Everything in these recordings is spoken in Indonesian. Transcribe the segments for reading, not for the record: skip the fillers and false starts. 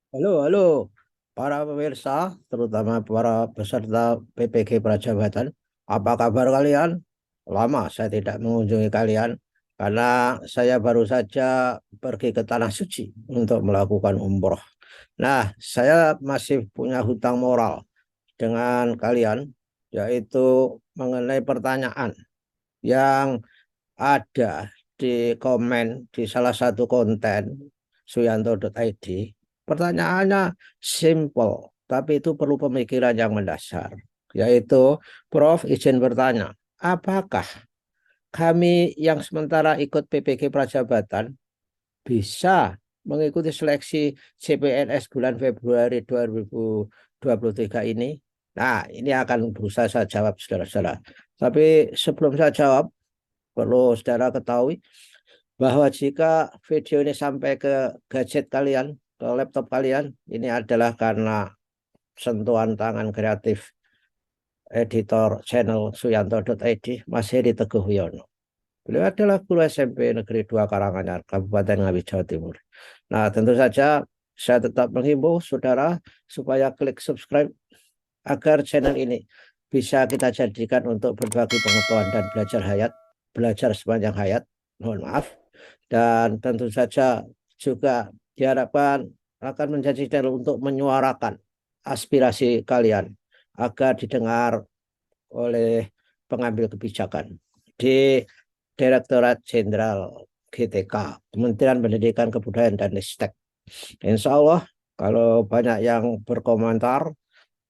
Halo, halo, para pemirsa, terutama para peserta PPG Prajabatan. Apa kabar kalian? Lama saya tidak mengunjungi kalian karena saya baru saja pergi ke Tanah Suci untuk melakukan umroh. Nah, saya masih punya hutang moral dengan kalian, yaitu mengenai pertanyaan yang ada di komen di salah satu konten suyanto.id. Pertanyaannya simple, tapi itu perlu pemikiran yang mendasar, yaitu Prof izin bertanya, apakah kami yang sementara ikut PPG Prajabatan bisa mengikuti seleksi CPNS bulan Februari 2023 ini? Nah, ini akan berusaha saya jawab, saudara-saudara. Tapi sebelum saya jawab, perlu saudara ketahui bahwa jika video ini sampai ke gadget kalian, ke laptop kalian, ini adalah karena sentuhan tangan kreatif editor channel suyanto.id, Mas Heri Teguh Wiono. Beliau adalah guru SMP Negeri 2 Karanganyar, Kabupaten Ngawi, Jawa Timur. Nah, tentu saja saya tetap menghimbau saudara supaya klik subscribe agar channel ini bisa kita jadikan untuk berbagi pengetahuan dan belajar sepanjang hayat. Mohon maaf. Dan tentu saja juga diharapkan akan menjadi channel untuk menyuarakan aspirasi kalian agar didengar oleh pengambil kebijakan di Direktorat Jenderal GTK, Kementerian Pendidikan Kebudayaan dan Ristek. Insya Allah kalau banyak yang berkomentar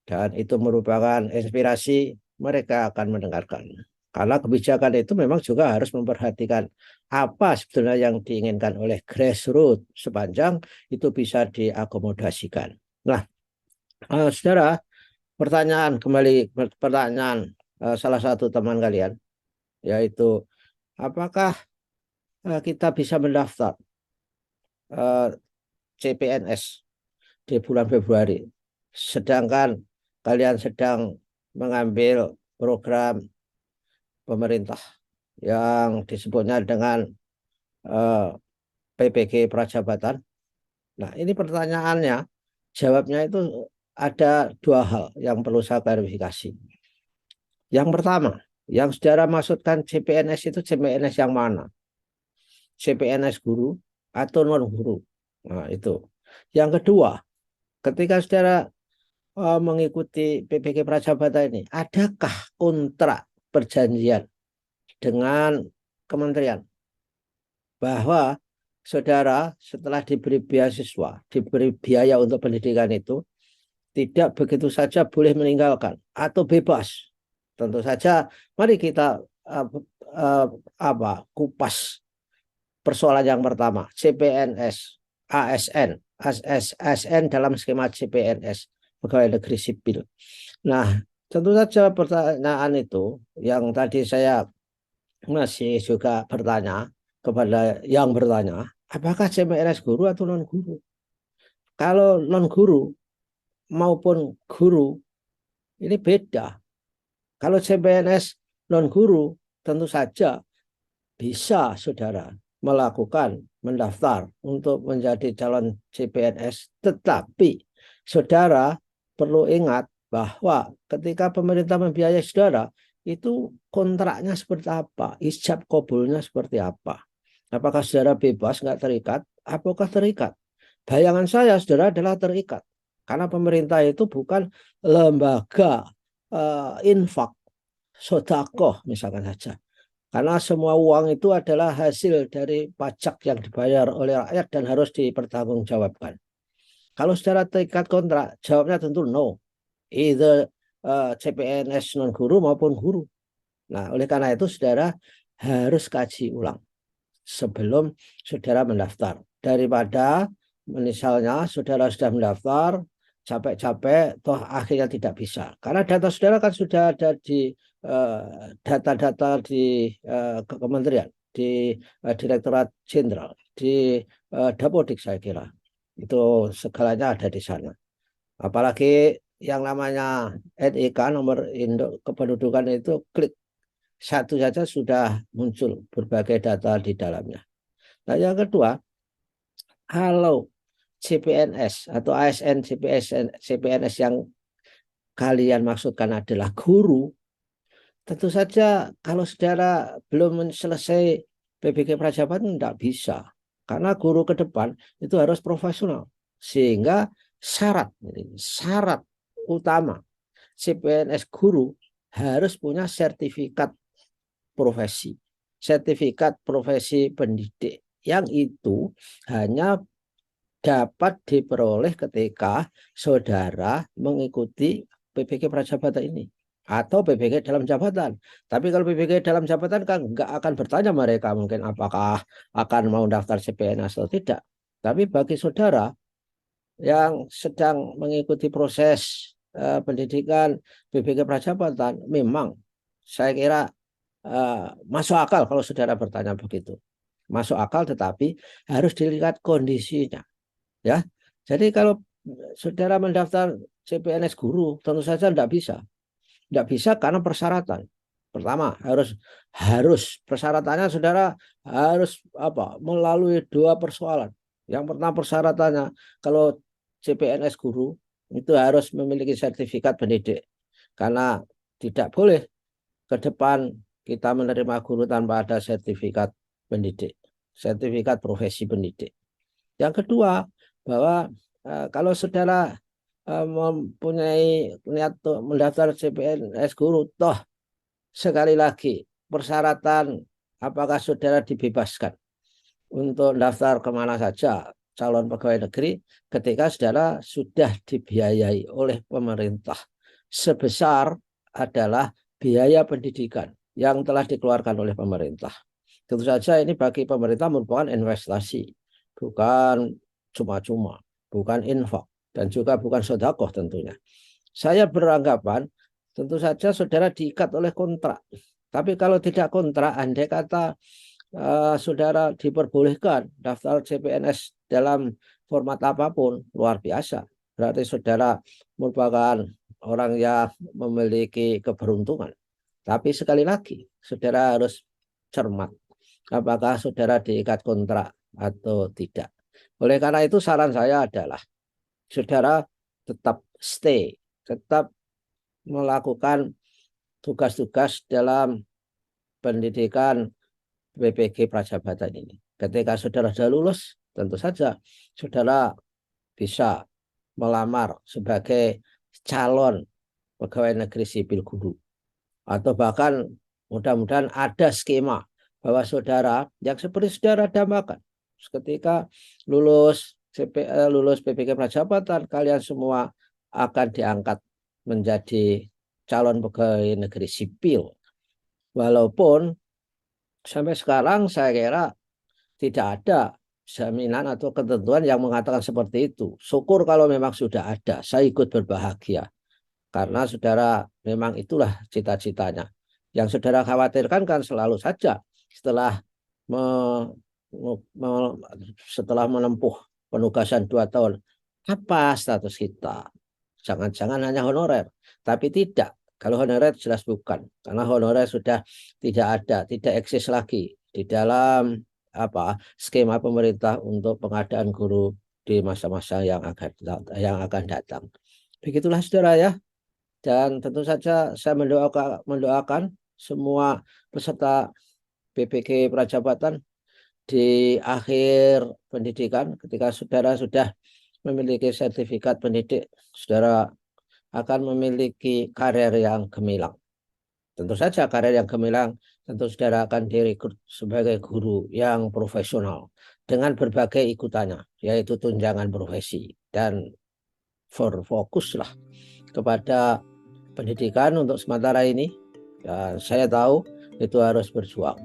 dan itu merupakan inspirasi, mereka akan mendengarkan. Karena kebijakan itu memang juga harus memperhatikan apa sebetulnya yang diinginkan oleh grassroots sepanjang itu bisa diakomodasikan. Nah, saudara, pertanyaan salah satu teman kalian, yaitu apakah kita bisa mendaftar eh, CPNS di bulan Februari, sedangkan kalian sedang mengambil program pemerintah yang disebutnya dengan eh, PPG Prajabatan. Nah, ini pertanyaannya, jawabnya itu ada dua hal yang perlu saya klarifikasi. Yang pertama, yang saudara maksudkan CPNS itu CPNS yang mana? CPNS guru atau non guru? Nah, itu. Yang kedua, ketika saudara mengikuti PPG Prajabatan ini, adakah kontrak perjanjian dengan kementerian bahwa saudara setelah diberi beasiswa, diberi biaya untuk pendidikan itu, tidak begitu saja boleh meninggalkan atau bebas. Tentu saja, mari kita uh, kupas persoalan yang pertama, CPNS, ASN, ASN dalam skema CPNS, pegawai negeri sipil. Nah, tentu saja pertanyaan itu yang tadi saya masih juga bertanya kepada yang bertanya, apakah CPNS guru atau non guru? Kalau non guru maupun guru ini beda. Kalau CPNS non guru tentu saja bisa saudara melakukan mendaftar untuk menjadi calon CPNS, tetapi saudara perlu ingat bahwa ketika pemerintah membiayai saudara, itu kontraknya seperti apa, ijab kabulnya seperti apa. Apakah saudara bebas nggak terikat? Apakah terikat? Bayangan saya saudara adalah terikat. Karena pemerintah itu bukan lembaga infak, sodakoh misalkan saja. Karena semua uang itu adalah hasil dari pajak yang dibayar oleh rakyat dan harus dipertanggungjawabkan. Kalau secara terikat kontrak, jawabnya tentu no. Either CPNS non guru maupun guru. Nah, oleh karena itu saudara harus kaji ulang sebelum saudara mendaftar. Daripada misalnya saudara sudah mendaftar, capek-capek, toh akhirnya tidak bisa. Karena data saudara kan sudah ada di data-data di kementerian, di Direktorat Jenderal, di Dapodik saya kira. Itu segalanya ada di sana. Apalagi yang namanya NIK, nomor induk kependudukan itu klik satu saja sudah muncul berbagai data di dalamnya. Nah, yang kedua, kalau CPNS atau ASN CPNS yang kalian maksudkan adalah guru, tentu saja kalau saudara belum selesai PBG Prajabatan tidak bisa. Karena guru ke depan itu harus profesional. Sehingga syarat utama CPNS guru harus punya sertifikat profesi. Sertifikat profesi pendidik yang itu hanya dapat diperoleh ketika saudara mengikuti PBG Prajabatan ini atau PBG dalam jabatan. Tapi kalau PBG dalam jabatan kan nggak akan bertanya mereka mungkin apakah akan mau daftar CPNS atau tidak. Tapi bagi saudara yang sedang mengikuti proses pendidikan PBG Prajabatan, memang saya kira masuk akal kalau saudara bertanya begitu. Masuk akal, tetapi harus dilihat kondisinya. Ya, jadi kalau saudara mendaftar CPNS guru, tentu saja tidak bisa. Tidak bisa karena persyaratan. Pertama, harus persyaratannya saudara harus melalui 2 persoalan. Yang pertama persyaratannya kalau CPNS guru itu harus memiliki sertifikat pendidik. Karena tidak boleh ke depan kita menerima guru tanpa ada sertifikat pendidik, sertifikat profesi pendidik. Yang kedua, bahwa kalau saudara mempunyai niat mendaftar CPNS guru, toh sekali lagi persyaratan apakah saudara dibebaskan untuk daftar kemana saja calon pegawai negeri ketika saudara sudah dibiayai oleh pemerintah sebesar adalah biaya pendidikan yang telah dikeluarkan oleh pemerintah. Tentu saja ini bagi pemerintah merupakan investasi, bukan cuma-cuma, bukan infak, dan juga bukan sedekah tentunya. Saya beranggapan tentu saja saudara diikat oleh kontrak. Tapi kalau tidak kontrak, andai kata saudara diperbolehkan daftar CPNS dalam format apapun, luar biasa. Berarti saudara merupakan orang yang memiliki keberuntungan. Tapi sekali lagi, saudara harus cermat. Apakah saudara diikat kontrak atau tidak. Oleh karena itu saran saya adalah saudara tetap stay, tetap melakukan tugas-tugas dalam pendidikan PBG Prajabatan ini. Ketika saudara sudah lulus, tentu saja saudara bisa melamar sebagai calon pegawai negeri sipil guru. Atau bahkan mudah-mudahan ada skema bahwa saudara yang seperti saudara dambakan ketika lulus PBG Prajabatan, kalian semua akan diangkat menjadi calon pegawai negeri sipil. Walaupun sampai sekarang saya kira tidak ada jaminan atau ketentuan yang mengatakan seperti itu. Syukur kalau memang sudah ada, saya ikut berbahagia. Karena saudara memang itulah cita-citanya. Yang saudara khawatirkan kan selalu saja setelah menempuh penugasan 2 tahun, apa status kita? Jangan-jangan hanya honorer. Tapi tidak. Kalau honorer jelas bukan. Karena honorer sudah tidak ada, tidak eksis lagi di dalam skema pemerintah untuk pengadaan guru di masa-masa yang akan datang. Begitulah saudara ya. Dan tentu saja saya mendoakan semua peserta PBG Prajabatan di akhir pendidikan, ketika saudara sudah memiliki sertifikat pendidik, saudara akan memiliki karir yang gemilang. Tentu saja karir yang gemilang, tentu saudara akan direkrut sebagai guru yang profesional dengan berbagai ikutannya, yaitu tunjangan profesi. Dan fokuslah kepada pendidikan untuk sementara ini. Dan saya tahu itu harus berjuang.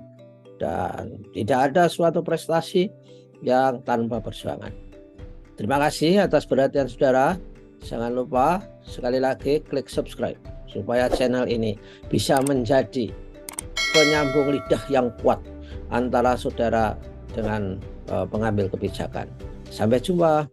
Dan tidak ada suatu prestasi yang tanpa perjuangan. Terima kasih atas perhatian saudara. Jangan lupa sekali lagi klik subscribe supaya channel ini bisa menjadi penyambung lidah yang kuat antara saudara dengan pengambil kebijakan. Sampai jumpa.